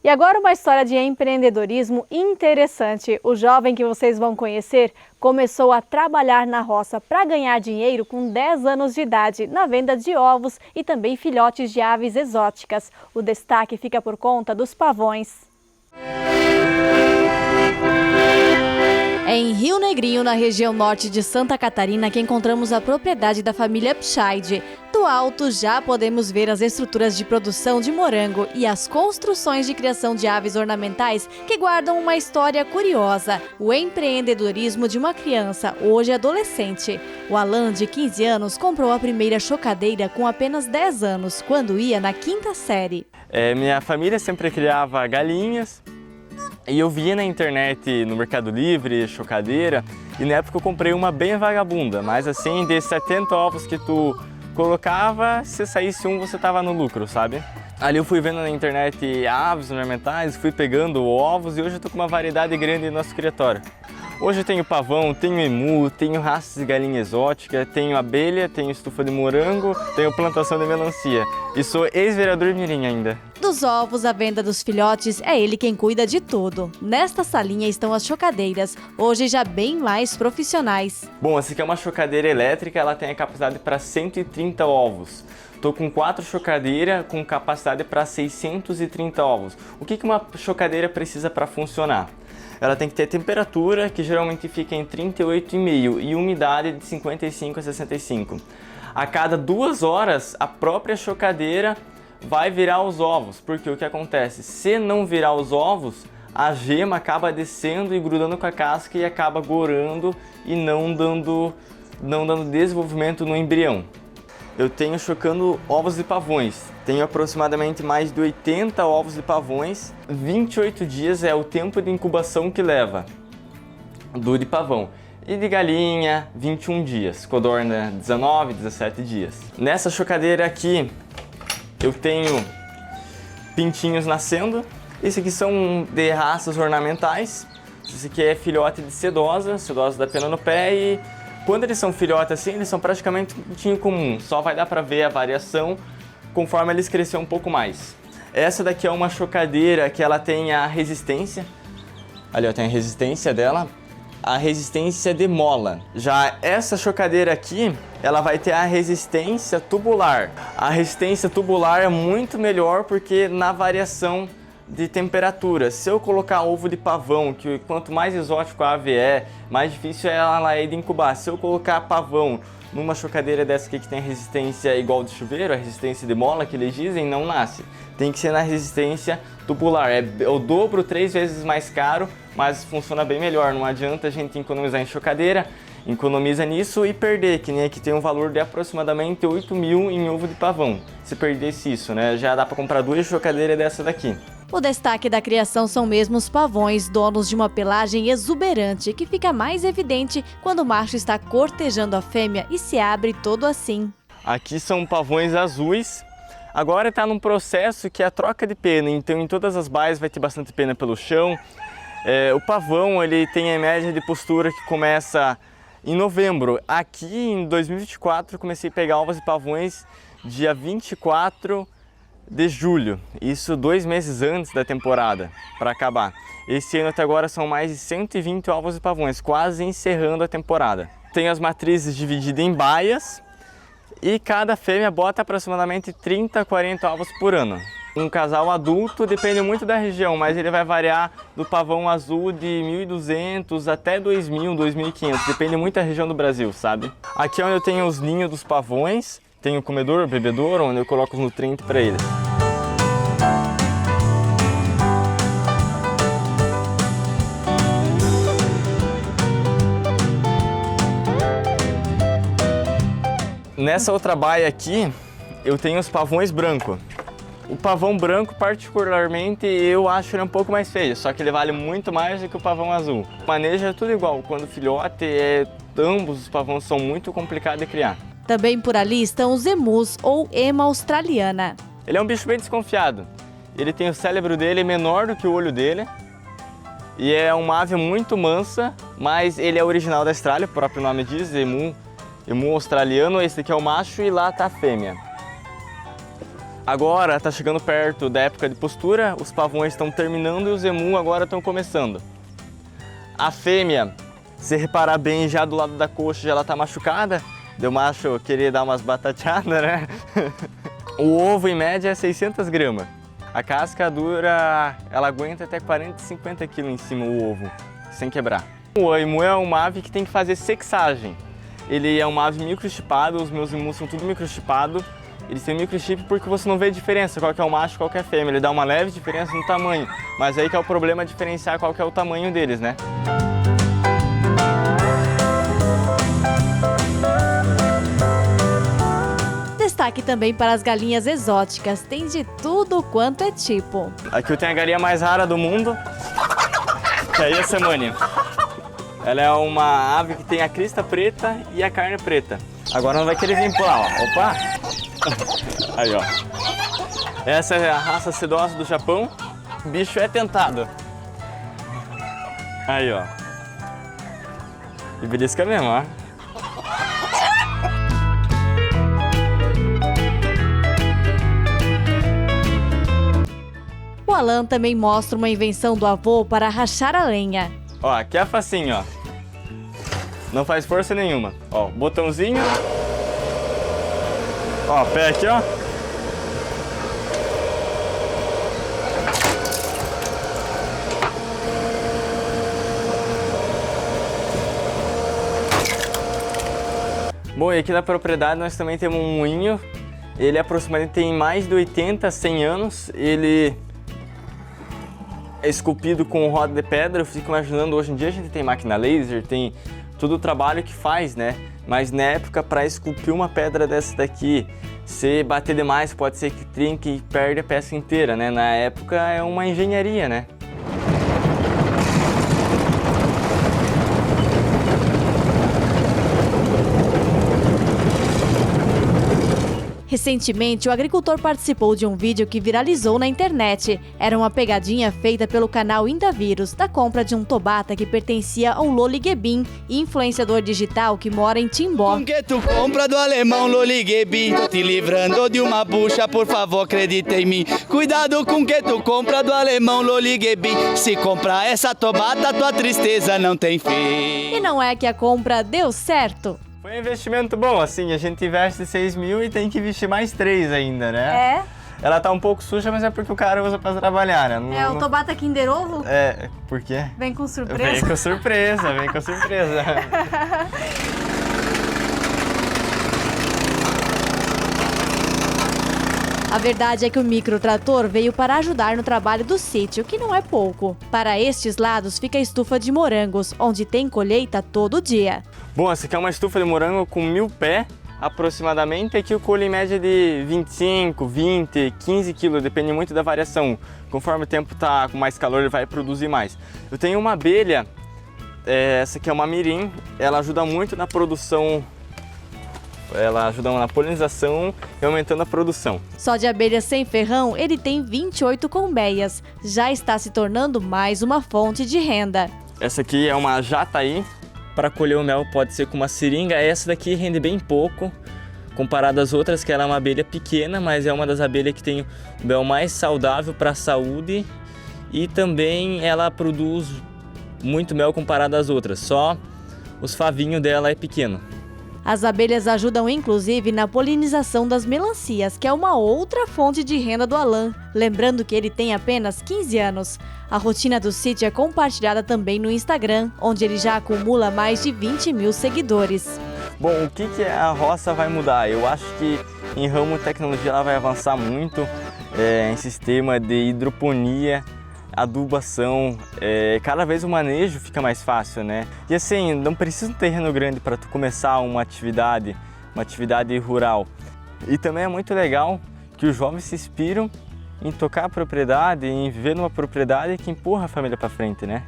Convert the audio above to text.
E agora uma história de empreendedorismo interessante. O jovem que vocês vão conhecer começou a trabalhar na roça para ganhar dinheiro com 10 anos de idade, na venda de ovos e também filhotes de aves exóticas. O destaque fica por conta dos pavões. É em Rio Negrinho, na região norte de Santa Catarina, que encontramos a propriedade da família Pscheid. Do alto já podemos ver as estruturas de produção de morango e as construções de criação de aves ornamentais que guardam uma história curiosa. O empreendedorismo de uma criança, hoje adolescente. O Alan, de 15 anos, comprou a primeira chocadeira com apenas 10 anos, quando ia na 5ª série. Minha família sempre criava galinhas. E eu via na internet, no Mercado Livre, chocadeira, e na época eu comprei uma bem vagabunda, mas assim, de 70 ovos que tu colocava, se saísse um, você tava no lucro, sabe? Ali eu fui vendo na internet aves ornamentais, fui pegando ovos e hoje eu tô com uma variedade grande no nosso criatório. Hoje eu tenho pavão, tenho emu, tenho raças de galinha exótica, tenho abelha, tenho estufa de morango, tenho plantação de melancia e sou ex-vereador mirim ainda. Dos ovos à venda dos filhotes, é ele quem cuida de tudo. Nesta salinha estão as chocadeiras, hoje já bem mais profissionais. Bom, essa aqui é uma chocadeira elétrica, ela tem a capacidade para 130 ovos. Estou com 4 chocadeiras com capacidade para 630 ovos. O que uma chocadeira precisa para funcionar? Ela tem que ter temperatura, que geralmente fica em 38,5 e umidade de 55 a 65. A cada 2 horas, a própria chocadeira vai virar os ovos, porque o que acontece? Se não virar os ovos, a gema acaba descendo e grudando com a casca e acaba gorando e não dando desenvolvimento no embrião. Eu tenho chocando ovos de pavões, tenho aproximadamente mais de 80 ovos de pavões, 28 dias é o tempo de incubação que leva do de pavão. E de galinha, 21 dias, codorna 19, 17 dias. Nessa chocadeira aqui, eu tenho pintinhos nascendo. Esse aqui são de raças ornamentais. Esse aqui é filhote de sedosa da pena no pé e quando eles são filhotes assim, eles são praticamente um pintinho comum. Só vai dar para ver a variação conforme eles crescerem um pouco mais. Essa daqui é uma chocadeira que ela tem a resistência. Ali ó, tem a resistência dela. A resistência de mola. Já essa chocadeira aqui, ela vai ter a resistência tubular. A resistência tubular é muito melhor porque na variação de temperatura. Se eu colocar ovo de pavão, que quanto mais exótico a ave é, mais difícil ela é de incubar. Se eu colocar pavão numa chocadeira dessa aqui que tem resistência igual de chuveiro, a resistência de mola que eles dizem, não nasce. Tem que ser na resistência tubular. É o dobro, 3 vezes mais caro, mas funciona bem melhor. Não adianta a gente economizar em chocadeira, economiza nisso e perder, que nem aqui tem um valor de aproximadamente 8 mil em ovo de pavão. Se perdesse isso, né? Já dá para comprar 2 chocadeiras dessa daqui. O destaque da criação são mesmo os pavões, donos de uma pelagem exuberante, que fica mais evidente quando o macho está cortejando a fêmea e se abre todo assim. Aqui são pavões azuis. Agora está num processo que é a troca de pena, então em todas as baias vai ter bastante pena pelo chão. O pavão ele tem a média de postura que começa em novembro. Aqui em 2024 eu comecei a pegar ovos de pavões dia 24 de julho, isso 2 meses antes da temporada para acabar. Esse ano até agora são mais de 120 ovos de pavões, quase encerrando a temporada. Tem as matrizes divididas em baias e cada fêmea bota aproximadamente 30 a 40 ovos por ano. Um casal adulto depende muito da região, mas ele vai variar do pavão azul de 1.200 até 2.000, 2.500, depende muito da região do Brasil, sabe? Aqui é onde eu tenho os ninhos dos pavões, tenho o comedor, o bebedouro, onde eu coloco os nutrientes para eles. Nessa outra baia aqui, eu tenho os pavões brancos. O pavão branco, particularmente, eu acho ele um pouco mais feio, só que ele vale muito mais do que o pavão azul. O manejo é tudo igual, quando filhote, ambos os pavões são muito complicados de criar. Também por ali estão os emus, ou ema australiana. Ele é um bicho bem desconfiado. Ele tem o cérebro dele menor do que o olho dele. E é uma ave muito mansa, mas ele é original da Austrália, o próprio nome diz, emu australiano. Esse aqui é o macho e lá está a fêmea. Agora está chegando perto da época de postura, os pavões estão terminando e os emu agora estão começando. A fêmea, se reparar bem, já do lado da coxa já ela está machucada, deu macho querer dar umas batateadas, né? O ovo em média é 600 gramas. A casca dura, ela aguenta até 40, 50 quilos em cima o ovo, sem quebrar. O emu é uma ave que tem que fazer sexagem. Ele é uma ave microchipado, os meus emus são tudo microchipado. Eles têm microchip porque você não vê a diferença, qual que é o macho e qual que é a fêmea. Ele dá uma leve diferença no tamanho, mas aí que é o problema, diferenciar qual que é o tamanho deles, né? Destaque também para as galinhas exóticas, tem de tudo quanto é tipo. Aqui eu tenho a galinha mais rara do mundo, que é a Iesemani. Ela é uma ave que tem a crista preta e a carne preta. Agora não vai querer vir pular, ó. Opa! Aí, ó. Essa é a raça sedosa do Japão. O bicho é tentado. Aí, ó. E belisca mesmo, ó. O Alan também mostra uma invenção do avô para rachar a lenha. Ó, aqui é facinho, ó. Não faz força nenhuma. Ó, botãozinho. Ó, pé aqui, ó. Bom, e aqui na propriedade nós também temos um moinho. Ele aproximadamente tem mais de 80, 100 anos. Ele é esculpido com roda de pedra. Eu fico imaginando, hoje em dia a gente tem máquina laser, tem todo o trabalho que faz, né? Mas na época, para esculpir uma pedra dessa daqui, se bater demais, pode ser que trinque e perde a peça inteira, né? Na época é uma engenharia, né? Recentemente, o agricultor participou de um vídeo que viralizou na internet. Era uma pegadinha feita pelo canal Indavírus, da compra de um Tobata que pertencia ao Loli Gebin, influenciador digital que mora em Timbó. Com que tu compra do alemão Loli Gebin, tô te livrando de uma bucha, por favor acredita em mim. Cuidado com que tu compra do alemão Loli Gebin, se comprar essa Tobata tua tristeza não tem fim. E não é que a compra deu certo? Foi um investimento bom, assim, a gente investe 6 mil e tem que investir mais 3 ainda, né? É? Ela tá um pouco suja, mas é porque o cara usa pra trabalhar, né? É o Tobata Kinder Ovo? É, por quê? Vem com surpresa. Vem com surpresa, vem com surpresa. A verdade é que o microtrator veio para ajudar no trabalho do sítio, que não é pouco. Para estes lados fica a estufa de morangos, onde tem colheita todo dia. Bom, essa aqui é uma estufa de morango com 1000 pés, aproximadamente. Aqui eu colho em média de 25, 20, 15 quilos, depende muito da variação. Conforme o tempo tá com mais calor, ele vai produzir mais. Eu tenho uma abelha, essa aqui é uma mirim, ela ajuda muito na produção. Ela ajuda na polinização e aumentando a produção. Só de abelhas sem ferrão, ele tem 28 colmeias. Já está se tornando mais uma fonte de renda. Essa aqui é uma jataí. Para colher o mel pode ser com uma seringa. Essa daqui rende bem pouco, comparado às outras, que ela é uma abelha pequena, mas é uma das abelhas que tem o mel mais saudável para a saúde. E também ela produz muito mel comparado às outras, só os favinhos dela é pequeno. As abelhas ajudam inclusive na polinização das melancias, que é uma outra fonte de renda do Alan. Lembrando que ele tem apenas 15 anos. A rotina do sítio é compartilhada também no Instagram, onde ele já acumula mais de 20 mil seguidores. Bom, o que a roça vai mudar? Eu acho que em ramo de tecnologia ela vai avançar muito em sistema de hidroponia, adubação, cada vez o manejo fica mais fácil, né? E assim, não precisa um terreno grande para tu começar uma atividade rural. E também é muito legal que os jovens se inspiram em tocar a propriedade, em viver numa propriedade que empurra a família para frente, né?